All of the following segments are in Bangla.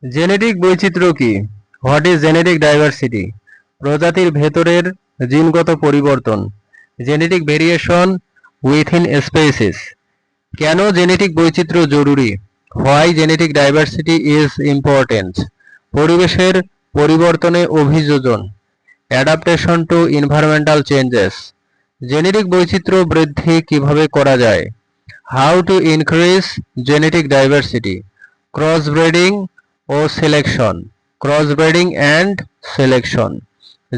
জেনেটিক বৈচিত্র্য কি? What is genetic diversity? প্রজাতির ভেতরের জিনগত পরিবর্তন, জেনেটিক ভেরিয়েশন উইথিন স্পেসিস। কেন জেনেটিক বৈচিত্র্য জরুরি? Why genetic diversity is important. পরিবেশের পরিবর্তনে অভিযোজন, adaptation to environmental changes. Genetic বৈচিত্র্য বৃদ্ধি কিভাবে করা যায়? How to increase genetic diversity, cross breeding ও selection, cross breeding and selection.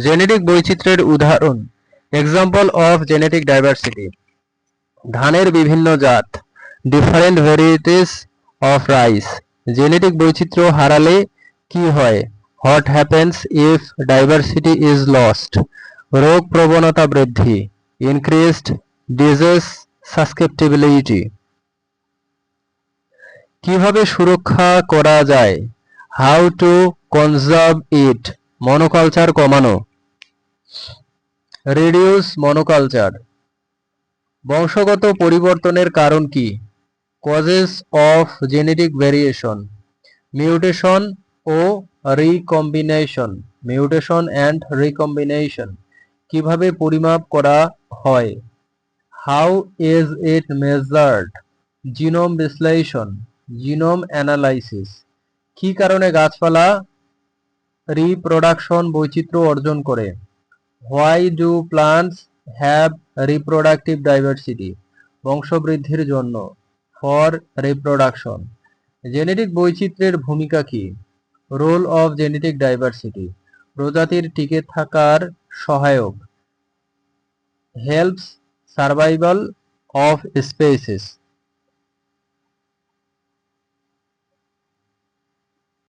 Genetic বৈচিত্র্যের উদাহরণ, এক্সাম্পল অফ জেনেটিক ডাইভার্সিটি: ধানের বিভিন্ন জাত, different varieties of rice. Genetic বৈচিত্র্য হারালে কি হয়? What happens if diversity is lost? রোগ প্রবণতা বৃদ্ধি, ইনক্রিজড ডিজিজ সাসকেপ্টিবিলিটি। কিভাবে সুরক্ষা করা যায়? How to conserve it, monoculture কমানো, রিডিউস মনোকালচার। বংশগত পরিবর্তনের কারণ কি? Causes of genetic variation, mutation ও রিকম্বিনেশন, মিউটেশন অ্যান্ড রিকম্বিনেশন। কিভাবে পরিমাপ করা হয়? How is it measured? Genome বিশ্লেষণ, জিনোম অ্যানালাইসিস। কি কারণে গাছপালা রিপ্রোডাকশন বৈচিত্র্য অর্জন করে? Why do plants have reproductive diversity? বংশবৃদ্ধির জন্য, ফর রিপ্রোডাকশন। জেনেটিক বৈচিত্র্যের ভূমিকা কি? রোল অফ জেনেটিক ডাইভার্সিটি, প্রজাতির টিকে থাকার সহায়ক, হেল্পস সার্ভাইভাল অফ স্পেসিস।